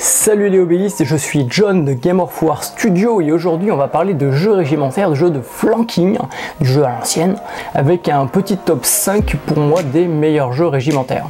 Salut les obélistes, je suis John de Game of War Studio et aujourd'hui on va parler de jeux régimentaires, de jeux de flanking, du jeu à l'ancienne, avec un petit top 5 pour moi des meilleurs jeux régimentaires.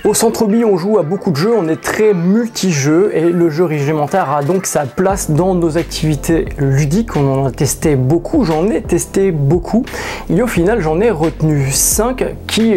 Au Centre-Bee, on joue à beaucoup de jeux, on est très multi-jeux et le jeu régimentaire a donc sa place dans nos activités ludiques. On en a testé beaucoup, j'en ai testé beaucoup et au final j'en ai retenu 5 qui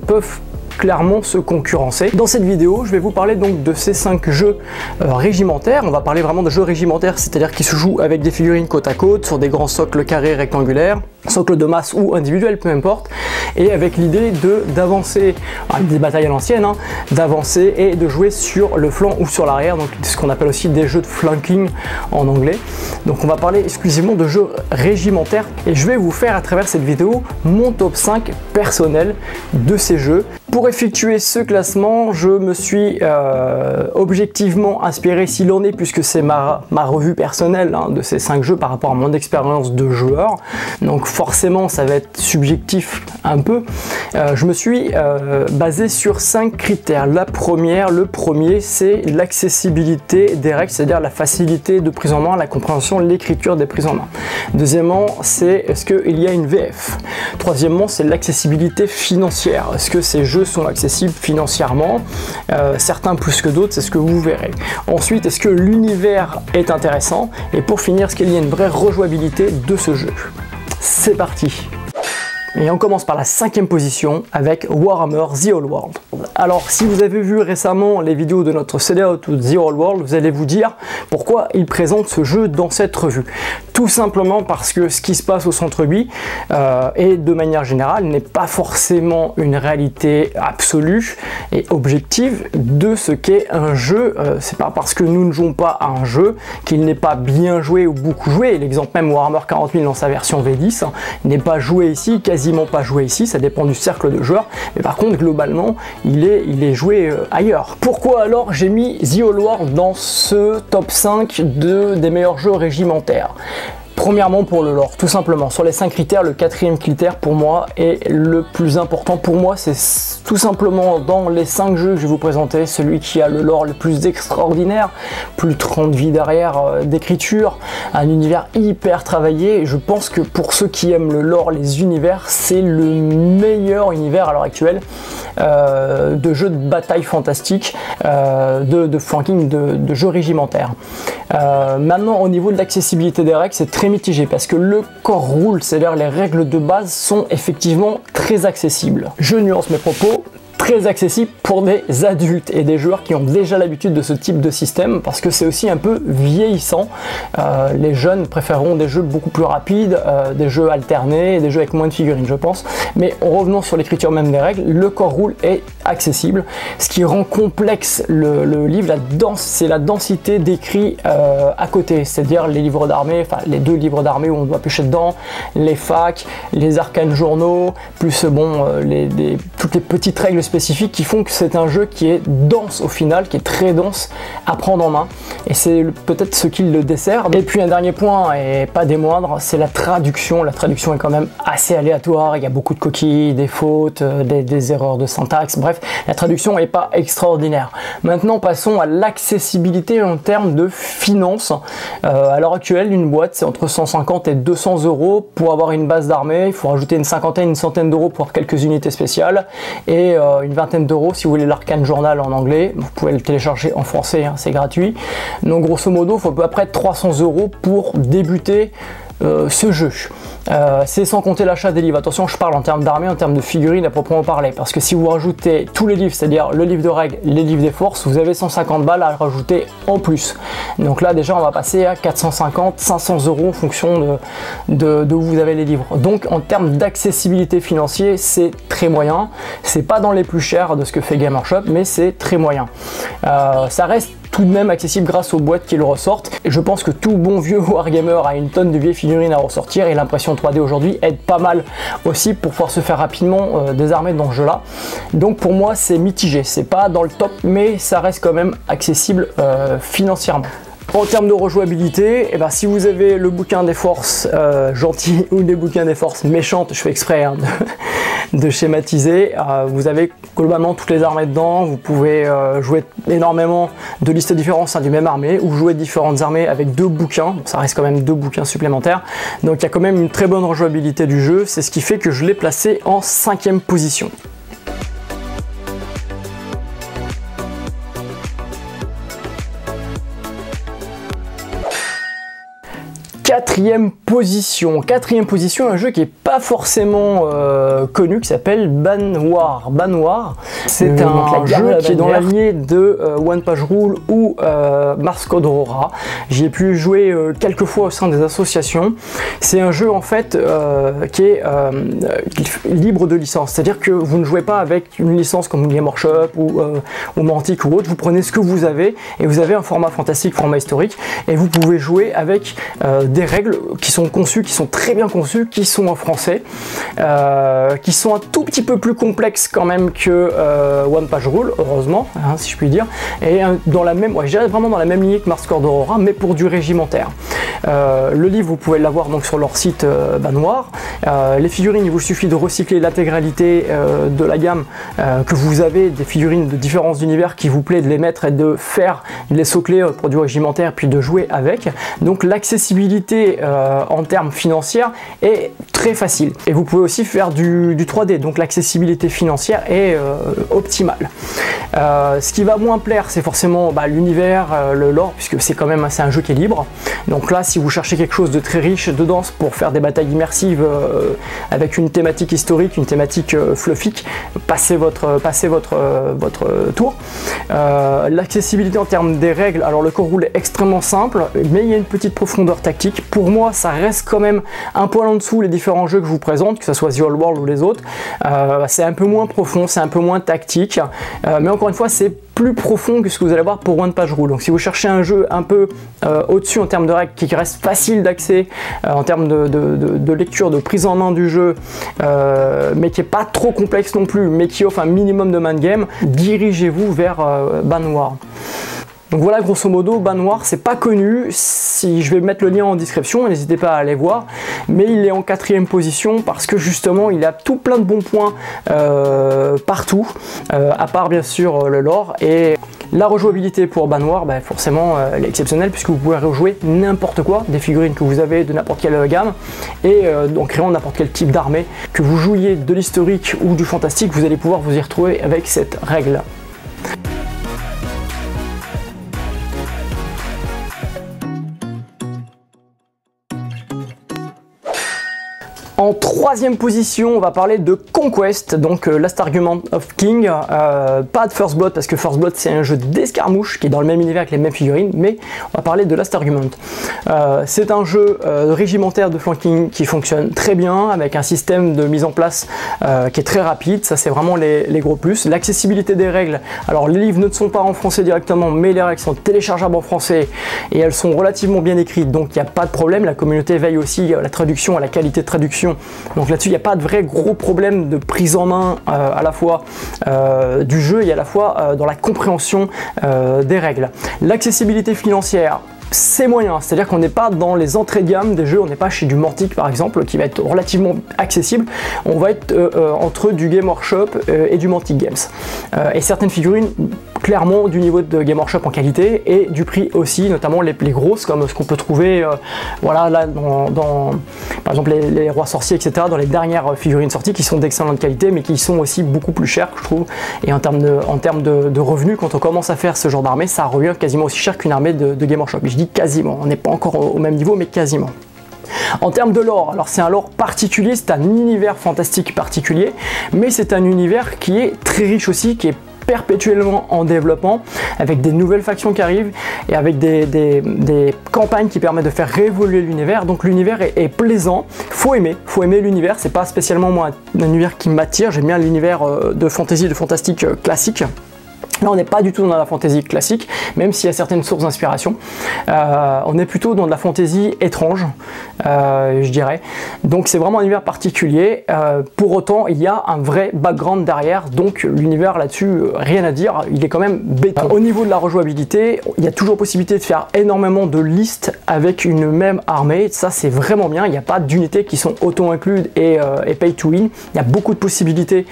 peuvent clairement se concurrencer. Dans cette vidéo, je vais vous parler donc de ces 5 jeux régimentaires. On va parler vraiment de jeux régimentaires, c'est-à-dire qui se jouent avec des figurines côte à côte, sur des grands socles carrés rectangulaires, socles de masse ou individuels, peu importe, et avec l'idée d'avancer, des batailles à l'ancienne, d'avancer et de jouer sur le flanc ou sur l'arrière, donc ce qu'on appelle aussi des jeux de flanking en anglais. Donc on va parler exclusivement de jeux régimentaires et je vais vous faire à travers cette vidéo mon top 5 personnel de ces jeux. Pour effectuer ce classement, je me suis objectivement inspiré, s'il en est, puisque c'est ma revue personnelle de ces 5 jeux par rapport à mon expérience de joueur. Donc forcément, ça va être subjectif un peu. Je me suis basé sur 5 critères. Le premier, c'est l'accessibilité des règles, c'est-à-dire la facilité de prise en main, la compréhension, l'écriture des prises en main. Deuxièmement, c'est est-ce qu'il y a une VF. Troisièmement, c'est l'accessibilité financière. Est-ce que ces jeux sont accessibles financièrement, certains plus que d'autres, c'est ce que vous verrez. Ensuite, est-ce que l'univers est intéressant? Et pour finir, est-ce qu'il y a une vraie rejouabilité de ce jeu? C'est parti! Et on commence par la 5e position avec Warhammer The Old World. Alors si vous avez vu récemment les vidéos de notre CD-Out ou The Old World, vous allez vous dire pourquoi il présente ce jeu dans cette revue. Tout simplement parce que ce qui se passe au Centre-Bee et de manière générale n'est pas forcément une réalité absolue et objective de ce qu'est un jeu. C'est pas parce que nous ne jouons pas à un jeu qu'il n'est pas bien joué ou beaucoup joué. L'exemple même Warhammer 40 000 dans sa version V10 n'est pas joué ici, quasiment pas joué ici, ça dépend du cercle de joueurs, mais par contre globalement il est joué ailleurs. Pourquoi alors j'ai mis The Old World dans ce top 5 des meilleurs jeux régimentaires? Premièrement pour le lore, tout simplement. Sur les 5 critères, le 4e critère pour moi est le plus important. Pour moi, c'est tout simplement dans les 5 jeux que je vais vous présenter, celui qui a le lore le plus extraordinaire, plus de 30 vies derrière d'écriture, un univers hyper travaillé. Je pense que pour ceux qui aiment le lore, les univers, c'est le meilleur univers à l'heure actuelle de jeux de bataille fantastique, de flanking, de jeux régimentaires. Maintenant, au niveau de l'accessibilité des règles, c'est très mitigé parce que le core rule, c'est-à-dire les règles de base, sont effectivement très accessibles. Je nuance mes propos. Très accessible pour des adultes et des joueurs qui ont déjà l'habitude de ce type de système parce que c'est aussi un peu vieillissant. Les jeunes préféreront des jeux beaucoup plus rapides, des jeux alternés, des jeux avec moins de figurines je pense. Mais en revenant sur l'écriture même des règles, le core rule est accessible. Ce qui rend complexe le livre, c'est la densité d'écrits à côté, c'est-à-dire les livres d'armée, enfin les 2 livres d'armée où on doit piocher dedans, les facs, les arcanes journaux, plus bon toutes les petites règles spécifiques qui font que c'est un jeu qui est dense au final, qui est très dense à prendre en main et c'est peut-être ce qui le dessert. Et puis un dernier point et pas des moindres, c'est la traduction. La traduction est quand même assez aléatoire, il y a beaucoup de coquilles, des fautes, des erreurs de syntaxe, bref, la traduction n'est pas extraordinaire. Maintenant passons à l'accessibilité en termes de finances. À l'heure actuelle, une boîte c'est entre 150 et 200 euros pour avoir une base d'armée, il faut rajouter une cinquantaine, une centaine d'euros pour quelques unités spéciales et une vingtaine d'euros si vous voulez l'Arcane Journal en anglais. Vous pouvez le télécharger en français, c'est gratuit. Donc grosso modo, il faut à peu près 300 euros pour débuter ce jeu. C'est sans compter l'achat des livres. Attention, je parle en termes d'armée, en termes de figurines à proprement parler, parce que si vous rajoutez tous les livres, c'est-à-dire le livre de règles, les livres des forces, vous avez 150 balles à rajouter en plus. Donc là déjà on va passer à 450, 500 euros en fonction de où vous avez les livres. Donc en termes d'accessibilité financière, c'est très moyen. C'est pas dans les plus chers de ce que fait Game Workshop, mais c'est très moyen. Ça reste tout de même accessible grâce aux boîtes qui le ressortent. Et je pense que tout bon vieux wargamer a une tonne de vieilles figurines à ressortir et l'impression 3D aujourd'hui aide pas mal aussi pour pouvoir se faire rapidement des armées dans ce jeu là. Donc pour moi c'est mitigé, c'est pas dans le top mais ça reste quand même accessible financièrement. En termes de rejouabilité, eh ben, si vous avez le bouquin des forces gentilles ou des bouquins des forces méchantes, je fais exprès hein, de schématiser, vous avez globalement toutes les armées dedans, vous pouvez jouer énormément de listes différentes du même armée ou jouer différentes armées avec 2 bouquins, ça reste quand même 2 bouquins supplémentaires, donc il y a quand même une très bonne rejouabilité du jeu, c'est ce qui fait que je l'ai placé en 5e position. Quatrième position, un jeu qui est pas forcément connu, qui s'appelle Banwar. Banwar, c'est un jeu qui est dans la lignée de One Page Rule ou Mars Code Aurora. J'y ai pu jouer quelques fois au sein des associations. C'est un jeu en fait qui est libre de licence, c'est-à-dire que vous ne jouez pas avec une licence comme Game Workshop ou Mantic ou autre. Vous prenez ce que vous avez et vous avez un format fantastique, format historique, et vous pouvez jouer avec des règles qui sont conçues, qui sont très bien conçues, qui sont en français, qui sont un tout petit peu plus complexes quand même que One Page Rule, heureusement, hein, si je puis dire, et dans la même, ouais, je dirais vraiment dans la même lignée que Mars Code Aurora, mais pour du régimentaire. Le livre, vous pouvez l'avoir donc sur leur site Banwar. Les figurines, il vous suffit de recycler l'intégralité de la gamme que vous avez, des figurines de différents univers qui vous plaît, de les mettre et de faire les sauts-clés pour du régimentaire, puis de jouer avec. Donc l'accessibilité en termes financiers est très facile. Et vous pouvez aussi faire du 3D, donc l'accessibilité financière est optimale. Ce qui va moins plaire, c'est forcément l'univers, le lore, puisque c'est quand même un jeu qui est libre. Donc là, si vous cherchez quelque chose de très riche, de dense pour faire des batailles immersives avec une thématique historique, une thématique fluffique, passez votre tour. L'accessibilité en termes des règles, alors le core rule est extrêmement simple, mais il y a une petite profondeur tactique. Pour moi, ça reste quand même un poil en dessous les différents jeux que je vous présente, que ce soit The Old World ou les autres. C'est un peu moins profond, c'est un peu moins tactique, mais encore une fois, c'est plus profond que ce que vous allez voir pour One Page Rule. Donc si vous cherchez un jeu un peu au-dessus en termes de règles, qui reste facile d'accès en termes de lecture, de prise en main du jeu, mais qui n'est pas trop complexe non plus, mais qui offre un minimum de main de game, dirigez-vous vers Banwar. Donc voilà, grosso modo, Banwar, c'est pas connu. Si je vais mettre le lien en description, n'hésitez pas à aller voir. Mais il est en 4e position parce que justement, il a tout plein de bons points partout, à part bien sûr le lore. Et la rejouabilité pour Banwar, forcément, elle est exceptionnelle puisque vous pouvez rejouer n'importe quoi, des figurines que vous avez de n'importe quelle gamme, et en créant n'importe quel type d'armée. Que vous jouiez de l'historique ou du fantastique, vous allez pouvoir vous y retrouver avec cette règle. En 3e position, on va parler de Conquest, donc Last Argument of King, pas de First Blood parce que First Blood c'est un jeu d'escarmouche qui est dans le même univers avec les mêmes figurines, mais on va parler de Last Argument. C'est un jeu régimentaire de flanking qui fonctionne très bien, avec un système de mise en place qui est très rapide, ça c'est vraiment les gros plus. L'accessibilité des règles, alors les livres ne sont pas en français directement, mais les règles sont téléchargeables en français et elles sont relativement bien écrites, donc il n'y a pas de problème. La communauté veille aussi à la traduction, à la qualité de traduction. Donc là-dessus, il n'y a pas de vrai gros problème de prise en main à la fois du jeu et à la fois dans la compréhension des règles. L'accessibilité financière, c'est moyen, c'est-à-dire qu'on n'est pas dans les entrées de gamme des jeux, on n'est pas chez du Mantic par exemple, qui va être relativement accessible, on va être entre du Game Workshop et du Mantic Games. Et certaines figurines, clairement du niveau de Game Workshop en qualité et du prix aussi, notamment les grosses comme ce qu'on peut trouver voilà, là dans par exemple les rois sorciers, etc., dans les dernières figurines sorties qui sont d'excellente qualité mais qui sont aussi beaucoup plus chères, je trouve. Et en termes de revenus, quand on commence à faire ce genre d'armée, ça revient quasiment aussi cher qu'une armée de Game Workshop. Je dis quasiment, on n'est pas encore au même niveau, mais quasiment. En termes de lore, alors c'est un lore particulier, c'est un univers fantastique particulier, mais c'est un univers qui est très riche aussi, qui est perpétuellement en développement, avec des nouvelles factions qui arrivent et avec des campagnes qui permettent de faire réévoluer l'univers. Donc l'univers est plaisant, faut aimer l'univers. C'est pas spécialement moi un univers qui m'attire, j'aime bien l'univers de fantasy, de fantastique classique. Là, on n'est pas du tout dans la fantasy classique, même s'il y a certaines sources d'inspiration. On est plutôt dans de la fantasy étrange, je dirais. Donc c'est vraiment un univers particulier. Pour autant, il y a un vrai background derrière, donc l'univers là-dessus, rien à dire, il est quand même béton. Au niveau de la rejouabilité, il y a toujours possibilité de faire énormément de listes avec une même armée. Ça, c'est vraiment bien. Il n'y a pas d'unités qui sont auto-includes et pay to win. Il y a beaucoup de possibilités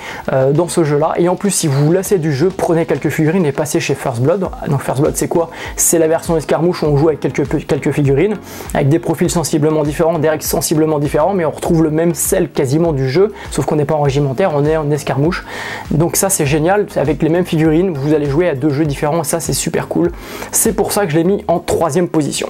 dans ce jeu-là. Et en plus, si vous vous lassez du jeu, prenez quelques figurines et passer chez First Blood. Donc First Blood, c'est quoi? C'est la version escarmouche où on joue avec quelques figurines, avec des profils sensiblement différents, des règles sensiblement différents, mais on retrouve le même sel quasiment du jeu, sauf qu'on n'est pas en régimentaire, on est en escarmouche. Donc ça, c'est génial, avec les mêmes figurines, vous allez jouer à 2 jeux différents, et ça, c'est super cool. C'est pour ça que je l'ai mis en 3e position.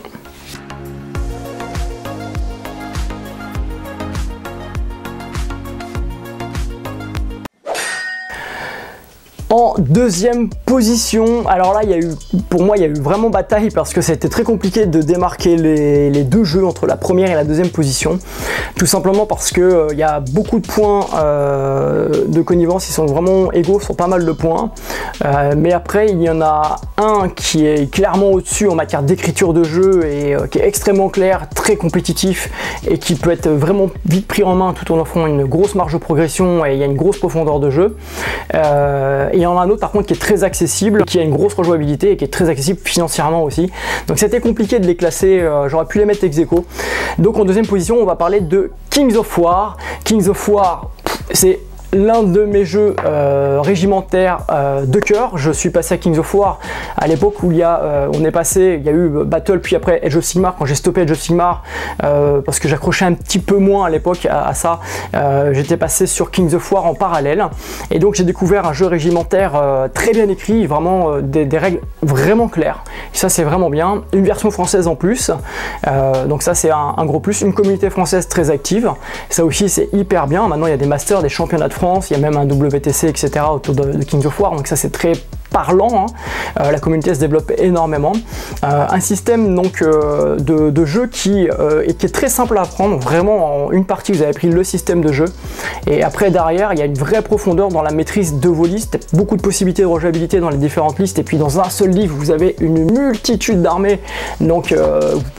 En 2e position, alors là, pour moi, il y a eu vraiment bataille parce que c'était très compliqué de démarquer les 2 jeux entre la 1re et la 2e position. Tout simplement parce que il y a beaucoup de points de connivence, ils sont vraiment égaux sur pas mal de points. Mais après, il y en a un qui est clairement au-dessus en matière d'écriture de jeu et qui est extrêmement clair, très compétitif et qui peut être vraiment vite pris en main tout en offrant une grosse marge de progression et il y a une grosse profondeur de jeu. Et il y en a un autre par contre qui est très accessible, qui a une grosse rejouabilité et qui est très accessible financièrement aussi. Donc c'était compliqué de les classer, j'aurais pu les mettre ex aequo. Donc en 2e position, on va parler de Kings of War. Kings of War, c'est l'un de mes jeux régimentaires de cœur. Je suis passé à Kings of War à l'époque où on est passé, il y a eu Battle puis après Age of Sigmar. Quand j'ai stoppé Age of Sigmar parce que j'accrochais un petit peu moins à l'époque à ça, j'étais passé sur Kings of War en parallèle et donc j'ai découvert un jeu régimentaire très bien écrit, vraiment des règles vraiment claires. Et ça c'est vraiment bien, une version française en plus, donc ça c'est un gros plus, une communauté française très active, ça aussi c'est hyper bien. Maintenant il y a des masters, des championnats de France, il y a même un WTC, etc. autour de Kings of War, donc ça c'est très parlant, hein. La communauté se développe énormément. Un système donc de jeu qui est très simple à apprendre, vraiment en une partie vous avez pris le système de jeu et après derrière il y a une vraie profondeur dans la maîtrise de vos listes, beaucoup de possibilités de rejouabilité dans les différentes listes et puis dans un seul livre vous avez une multitude d'armées, donc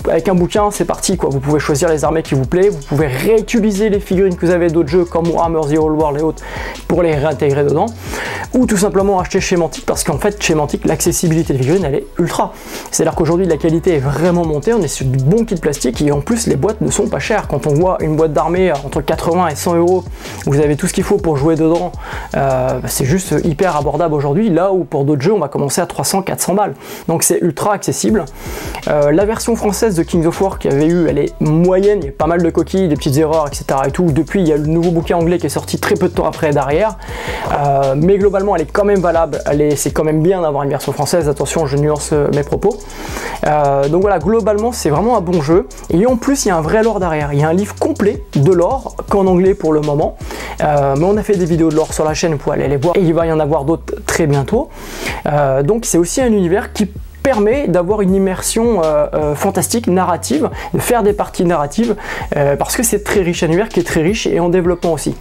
avec un bouquin c'est parti quoi, vous pouvez choisir les armées qui vous plaisent, vous pouvez réutiliser les figurines que vous avez d'autres jeux comme Warhammer The Old World et autres pour les réintégrer dedans ou tout simplement acheter chez Mantic parce qu'en fait chez Mantic l'accessibilité des figurines elle est ultra, c'est à dire qu'aujourd'hui la qualité est vraiment montée, on est sur du bon kit plastique et en plus les boîtes ne sont pas chères. Quand on voit une boîte d'armée entre 80 et 100 euros, vous avez tout ce qu'il faut pour jouer dedans, c'est juste hyper abordable aujourd'hui, là où pour d'autres jeux on va commencer à 300-400 balles, donc c'est ultra accessible. La version française de Kings of War qu'il y avait eu, elle est moyenne, il y a pas mal de coquilles, des petites erreurs, etc. et tout. Depuis il y a le nouveau bouquin anglais qui est sorti très peu de temps après derrière, mais globalement elle est quand même valable, c'est quand même bien d'avoir une version française, attention je nuance mes propos. Donc voilà, globalement c'est vraiment un bon jeu et en plus il y a un vrai lore derrière, il y a un livre complet de lore qu'en anglais pour le moment, mais on a fait des vidéos de lore sur la chaîne, vous pouvez aller les voir et il va y en avoir d'autres très bientôt. Donc c'est aussi un univers qui permet d'avoir une immersion fantastique, narrative, de faire des parties narratives parce que c'est très riche, un univers qui est très riche et en développement aussi.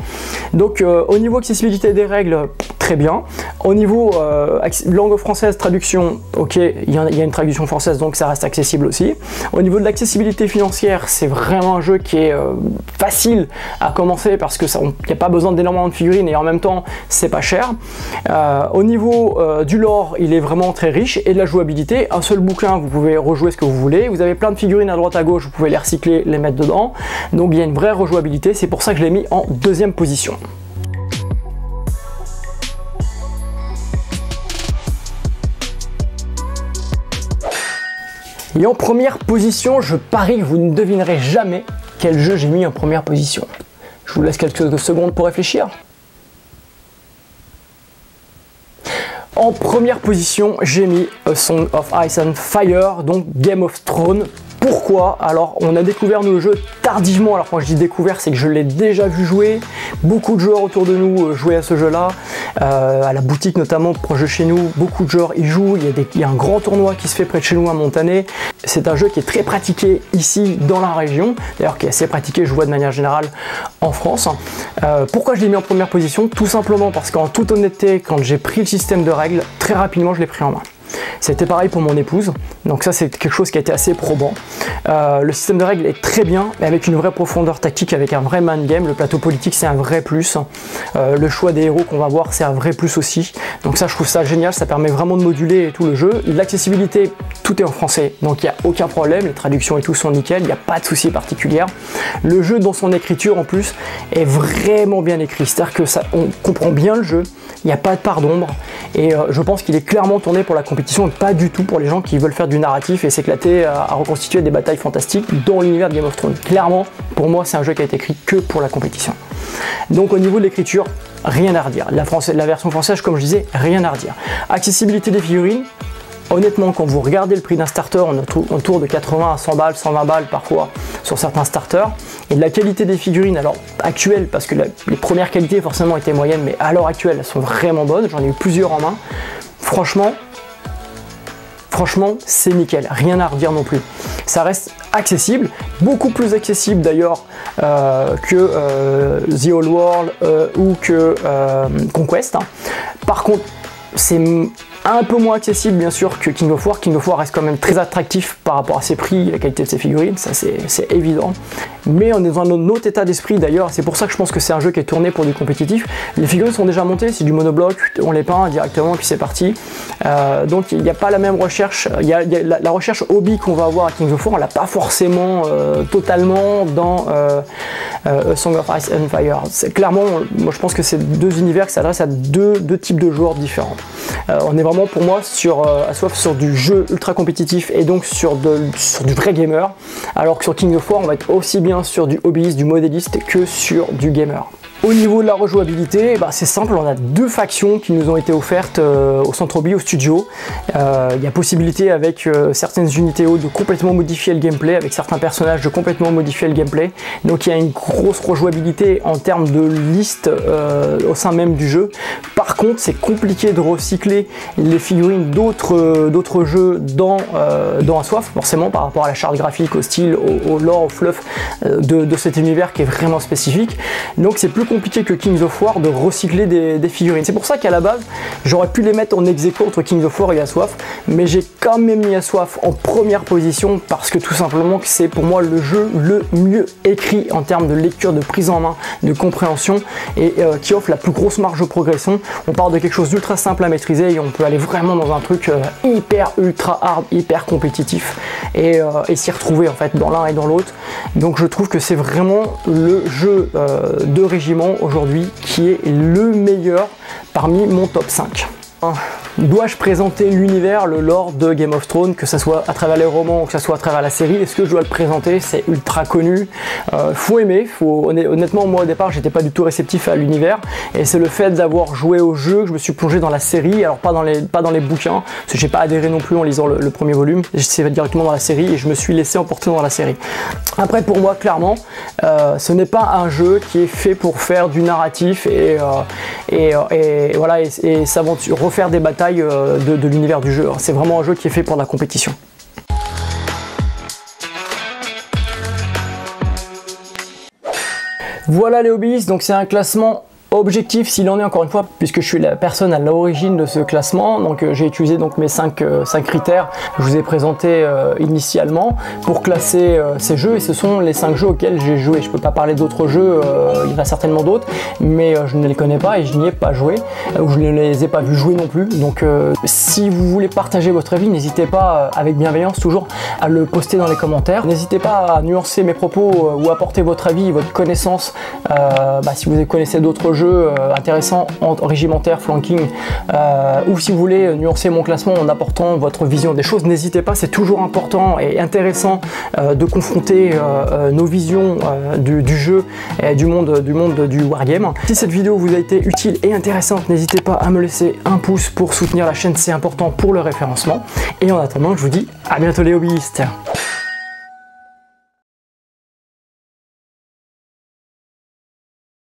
Donc au niveau accessibilité des règles, très bien. Au niveau langue française, traduction, ok, il y a une traduction française donc ça reste accessible aussi. Au niveau de l'accessibilité financière, c'est vraiment un jeu qui est facile à commencer parce que il n'y a pas besoin d'énormément de figurines et en même temps c'est pas cher. Au niveau du lore, il est vraiment très riche et de la jouabilité. Un seul bouquin, vous pouvez rejouer ce que vous voulez, vous avez plein de figurines à droite à gauche, vous pouvez les recycler, les mettre dedans, donc il y a une vraie rejouabilité, c'est pour ça que je l'ai mis en 2e position. Et en première position, je parie que vous ne devinerez jamais quel jeu j'ai mis en première position. Je vous laisse quelques secondes pour réfléchir. En première position, j'ai mis A Song of Ice and Fire, donc Game of Thrones. Pourquoi? Alors on a découvert nous le jeu tardivement, alors quand je dis découvert c'est que je l'ai déjà vu jouer, beaucoup de joueurs autour de nous jouaient à ce jeu là, à la boutique notamment proche de chez nous, beaucoup de joueurs y jouent, il y a un grand tournoi qui se fait près de chez nous à Montané, c'est un jeu qui est très pratiqué ici dans la région, d'ailleurs qui est assez pratiqué je vois de manière générale en France. Pourquoi je l'ai mis en première position? Tout simplement parce qu'en toute honnêteté quand j'ai pris le système de règles, très rapidement je l'ai pris en main. C'était pareil pour mon épouse, donc ça c'est quelque chose qui a été assez probant. Le système de règles est très bien, mais avec une vraie profondeur tactique, avec un vrai man game. Le plateau politique c'est un vrai plus. Le choix des héros qu'on va voir c'est un vrai plus aussi. Donc ça je trouve ça génial, ça permet vraiment de moduler tout le jeu. L'accessibilité, tout est en français, donc il n'y a aucun problème, les traductions et tout sont nickel, il n'y a pas de souci particulier. Le jeu dans son écriture en plus est vraiment bien écrit, c'est-à-dire que ça, on comprend bien le jeu, il n'y a pas de part d'ombre, et je pense qu'il est clairement tourné pour la compétition et pas du tout pour les gens qui veulent faire du narratif et s'éclater à reconstituer des batailles fantastiques dans l'univers de Game of Thrones. Clairement, pour moi, c'est un jeu qui a été écrit que pour la compétition. Donc au niveau de l'écriture, rien à redire. La version française, comme je disais, rien à redire. Accessibilité des figurines, honnêtement, quand vous regardez le prix d'un starter, on est autour de 80 à 100 balles, 120 balles parfois sur certains starters. Et de la qualité des figurines, alors actuelle, parce que les premières qualités forcément étaient moyennes, mais à l'heure actuelle, elles sont vraiment bonnes. J'en ai eu plusieurs en main. Franchement, c'est nickel, rien à redire non plus. Ça reste accessible, beaucoup plus accessible d'ailleurs que The Old World ou que Conquest. Par contre, c'est un peu moins accessible bien sûr que King of War. King of War reste quand même très attractif par rapport à ses prix et la qualité de ses figurines, ça c'est évident. Mais on est dans un autre état d'esprit d'ailleurs, c'est pour ça que je pense que c'est un jeu qui est tourné pour du compétitif. Les figurines sont déjà montées, c'est du monobloc, on les peint directement et puis c'est parti. Donc il n'y a pas la même recherche, la recherche hobby qu'on va avoir à King of War, on l'a pas forcément totalement dans A Song of Ice and Fire. Clairement, moi je pense que c'est deux univers qui s'adressent à deux types de joueurs différents. On est vraiment pour moi à soif sur du jeu ultra compétitif et donc sur du vrai gamer, alors que sur King of War on va être aussi bien sur du hobbyiste, du modéliste que sur du gamer. Au niveau de la rejouabilité, c'est simple, on a deux factions qui nous ont été offertes au Centre Bio Studio. Il y a possibilité avec certaines unités hautes de complètement modifier le gameplay, avec certains personnages de complètement modifier le gameplay. Donc il y a une grosse rejouabilité en termes de liste au sein même du jeu. Par contre, c'est compliqué de recycler les figurines d'autres jeux dans Assoif, forcément par rapport à la charte graphique, au style, au lore, au fluff de cet univers qui est vraiment spécifique. Donc c'est plus compliqué que Kings of War de recycler des figurines. C'est pour ça qu'à la base, j'aurais pu les mettre en ex-aequo entre Kings of War et Assoif, mais j'ai quand même mis Assoif en première position parce que tout simplement que c'est pour moi le jeu le mieux écrit en termes de lecture, de prise en main, de compréhension et qui offre la plus grosse marge de progression. On part de quelque chose d'ultra simple à maîtriser et on peut aller vraiment dans un truc hyper ultra hard, hyper compétitif et s'y retrouver en fait dans l'un et dans l'autre. Donc je trouve que c'est vraiment le jeu de régiment aujourd'hui qui est le meilleur parmi mon top 5. Dois-je présenter l'univers, le lore de Game of Thrones, que ce soit à travers les romans ou que ce soit à travers la série? Est-ce que je dois le présenter? C'est ultra connu, faut aimer, honnêtement moi au départ j'étais pas du tout réceptif à l'univers et c'est le fait d'avoir joué au jeu que je me suis plongé dans la série, alors pas dans les bouquins, parce que j'ai pas adhéré non plus en lisant le premier volume, j'étais directement dans la série et je me suis laissé emporter dans la série. Après pour moi clairement, ce n'est pas un jeu qui est fait pour faire du narratif et voilà et s'aventurer, refaire des batailles de l'univers du jeu. C'est vraiment un jeu qui est fait pour la compétition. Voilà les hobbyistes, donc c'est un classement objectif s'il en est encore une fois, puisque je suis la personne à l'origine de ce classement. Donc j'ai utilisé donc mes 5 critères que je vous ai présentés initialement pour classer ces jeux, et ce sont les 5 jeux auxquels j'ai joué. Je peux pas parler d'autres jeux, il y en a certainement d'autres, mais je ne les connais pas et je n'y ai pas joué, ou je ne les ai pas vus jouer non plus. Donc si vous voulez partager votre avis, n'hésitez pas, avec bienveillance toujours, à le poster dans les commentaires. N'hésitez pas à nuancer mes propos ou apporter votre avis, votre connaissance, si vous connaissez d'autres jeux intéressants en régimentaire, flanking, ou si vous voulez nuancer mon classement en apportant votre vision des choses, n'hésitez pas, c'est toujours important et intéressant de confronter nos visions du jeu et du monde du wargame. Si cette vidéo vous a été utile et intéressante, n'hésitez pas à me laisser un pouce pour soutenir la chaîne, c'est important pour le référencement. Et en attendant, je vous dis à bientôt les hobbyistes.